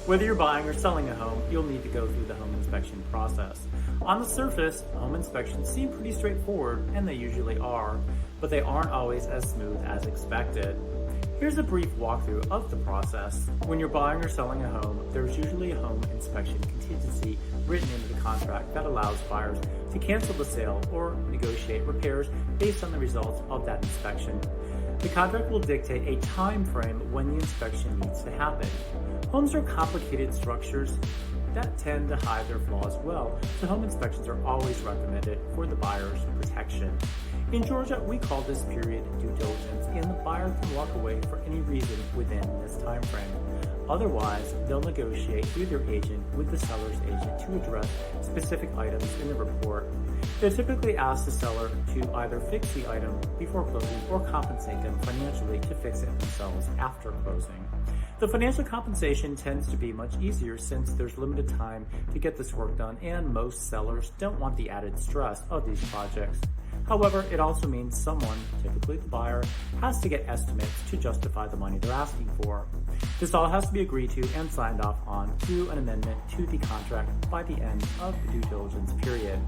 Whether you're buying or selling a home, you'll need to go through the home inspection process. On the surface, home inspections seem pretty straightforward, and they usually are, but they aren't always as smooth as expected. Here's a brief walkthrough of the process. When you're buying or selling a home, there's usually a home inspection contingency written into the contract that allows buyers to cancel the sale or negotiate repairs based on the results of that inspection. The contract will dictate a time frame when the inspection needs to happen. Homes are complicated structures that tend to hide their flaws well, so home inspections are always recommended for the buyer's protection. In Georgia, we call this period due diligence, and the buyer can walk away for any reason within this time frame. Otherwise, they'll negotiate through their agent with the seller's agent to address specific items in the report. They typically ask the seller to either fix the item before closing or compensate them financially to fix it themselves after closing. The financial compensation tends to be much easier since there's limited time to get this work done, and most sellers don't want the added stress of these projects. However, it also means someone, typically the buyer, has to get estimates to justify the money they're asking for. This all has to be agreed to and signed off on through an amendment to the contract by the end of the due diligence period.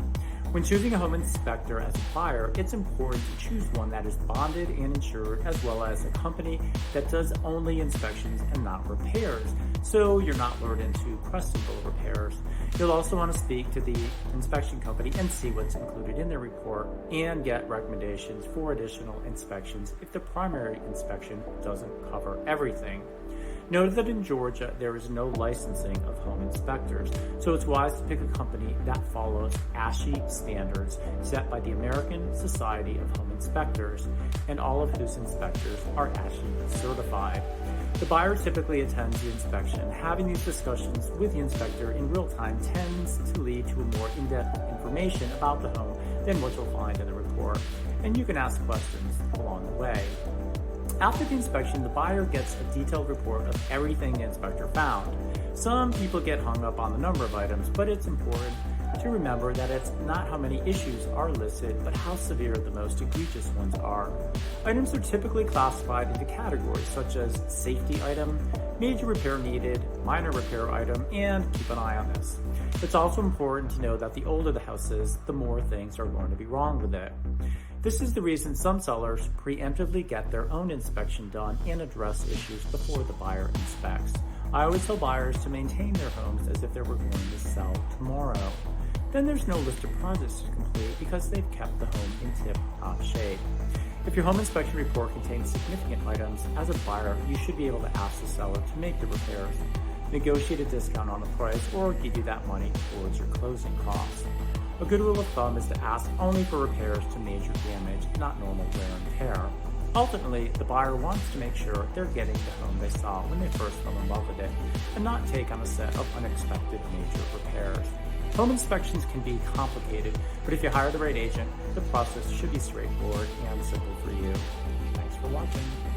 When choosing a home inspector as a buyer, it's important to choose one that is bonded and insured, as well as a company that does only inspections and not repairs, so you're not lured into questionable repairs. You'll also want to speak to the inspection company and see what's included in their report and get recommendations for additional inspections if the primary inspection doesn't cover everything. Note that in Georgia, there is no licensing of home inspectors, so it's wise to pick a company that follows ASHI standards set by the American Society of Home Inspectors, and all of whose inspectors are ASHI certified. The buyer typically attends the inspection. Having these discussions with the inspector in real time tends to lead to a more in-depth information about the home than what you'll find in the report, and you can ask questions along the way. After the inspection, the buyer gets a detailed report of everything the inspector found. Some people get hung up on the number of items, but it's important to remember that it's not how many issues are listed, but how severe the most egregious ones are. Items are typically classified into categories such as safety item, major repair needed, minor repair item, and keep an eye on this. It's also important to know that the older the house is, the more things are going to be wrong with it. This is the reason some sellers preemptively get their own inspection done and address issues before the buyer inspects. I always tell buyers to maintain their homes as if they were going to sell tomorrow. Then there's no list of projects to complete because they've kept the home in tip-top shape. If your home inspection report contains significant items, as a buyer, you should be able to ask the seller to make the repairs, negotiate a discount on the price, or give you that money towards your closing costs. A good rule of thumb is to ask only for repairs to major damage, not normal wear and tear. Ultimately, the buyer wants to make sure they're getting the home they saw when they first fell in love with it, and not take on a set of unexpected major repairs. Home inspections can be complicated, but if you hire the right agent, the process should be straightforward and simple for you. Thanks for watching.